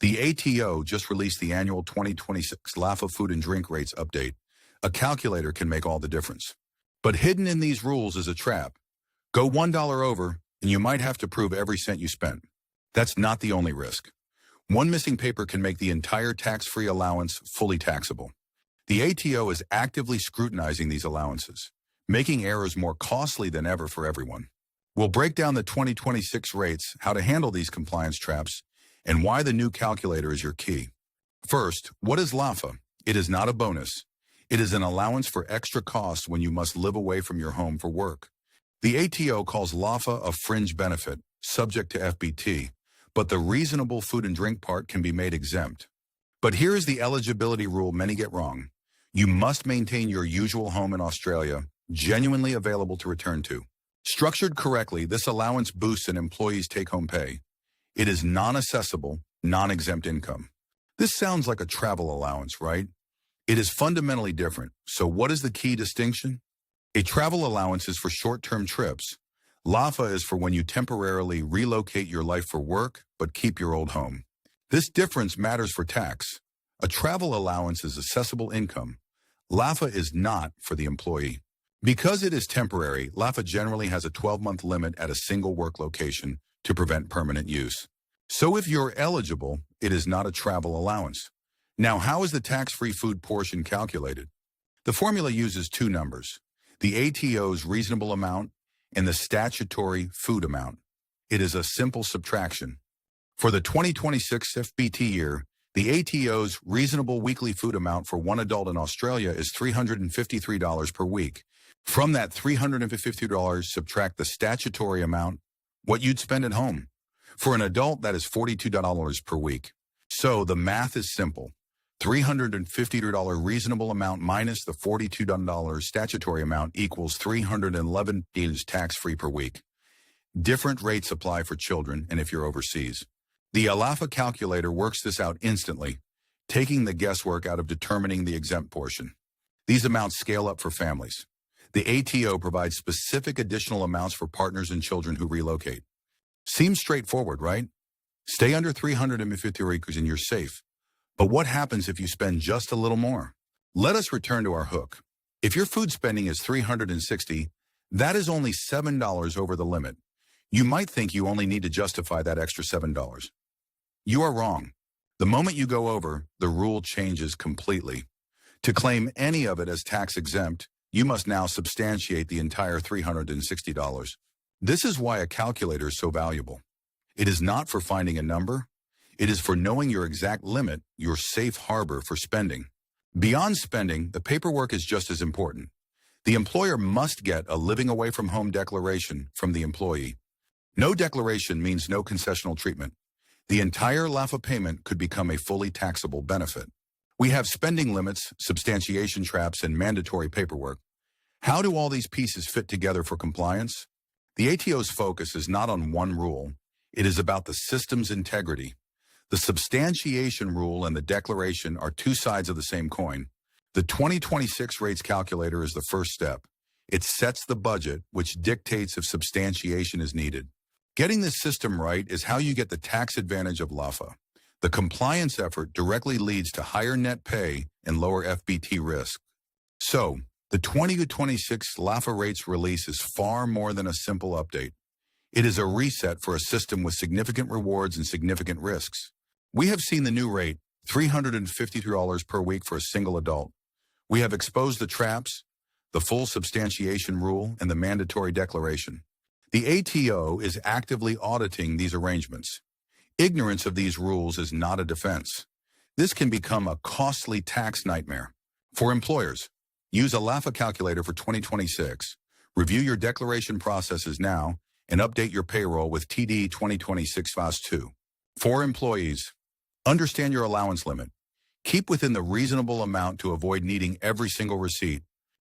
The ATO just released the annual 2026 LAFHA Food and Drink Rates update. A calculator can make all the difference. But hidden in these rules is a trap. Go $1 over, and you might have to prove every cent you spent. That's not the only risk. One missing paper can make the entire tax-free allowance fully taxable. The ATO is actively scrutinizing these allowances, making errors more costly than ever for everyone. We'll break down the 2026 rates, how to handle these compliance traps, and why the new calculator is your key. First, what is LAFHA? It is not a bonus. It is an allowance for extra costs when you must live away from your home for work. The ATO calls LAFHA a fringe benefit, subject to FBT, but the reasonable food and drink part can be made exempt. But here is the eligibility rule many get wrong. You must maintain your usual home in Australia, genuinely available to return to. Structured correctly, this allowance boosts an employee's take-home pay. It is non-assessable, non-exempt income. This sounds like a travel allowance, right? It is fundamentally different. So what is the key distinction? A travel allowance is for short-term trips. LAFHA is for when you temporarily relocate your life for work, but keep your old home. This difference matters for tax. A travel allowance is assessable income. LAFHA is not for the employee. Because it is temporary, LAFHA generally has a 12-month limit at a single work location to prevent permanent use. So if you're eligible, it is not a travel allowance. Now, how is the tax-free food portion calculated? The formula uses two numbers, the ATO's reasonable amount and the statutory food amount. It is a simple subtraction. For the 2026 FBT year, the ATO's reasonable weekly food amount for one adult in Australia is $353 per week. From that $350, subtract the statutory amount, what you'd spend at home. For an adult, that is $42 per week. So the math is simple. $350 reasonable amount minus the $42 statutory amount equals $311 tax-free per week. Different rates apply for children and if you're overseas. The LAFHA calculator works this out instantly, taking the guesswork out of determining the exempt portion. These amounts scale up for families. The ATO provides specific additional amounts for partners and children who relocate. Seems straightforward, right? Stay under 350 acres and you're safe. But what happens if you spend just a little more? Let us return to our hook. If your food spending is $360, that is only $7 over the limit. You might think you only need to justify that extra $7. You are wrong. The moment you go over, the rule changes completely. To claim any of it as tax exempt, you must now substantiate the entire $360. This is why a calculator is so valuable. It is not for finding a number. It is for knowing your exact limit, your safe harbor for spending. Beyond spending, the paperwork is just as important. The employer must get a living away from home declaration from the employee. No declaration means no concessional treatment. The entire LAFHA payment could become a fully taxable benefit. We have spending limits, substantiation traps, and mandatory paperwork. How do all these pieces fit together for compliance? The ATO's focus is not on one rule. It is about the system's integrity. The substantiation rule and the declaration are two sides of the same coin. The 2026 rates calculator is the first step. It sets the budget, which dictates if substantiation is needed. Getting this system right is how you get the tax advantage of LAFHA. The compliance effort directly leads to higher net pay and lower FBT risk. So, the 2026 LAFHA rates release is far more than a simple update. It is a reset for a system with significant rewards and significant risks. We have seen the new rate, $353 per week for a single adult. We have exposed the traps, the full substantiation rule, and the mandatory declaration. The ATO is actively auditing these arrangements. Ignorance of these rules is not a defense. This can become a costly tax nightmare. For employers, use a LAFHA calculator for 2026. Review your declaration processes now and update your payroll with TD 2026 Fast 2. For employees, understand your allowance limit. Keep within the reasonable amount to avoid needing every single receipt.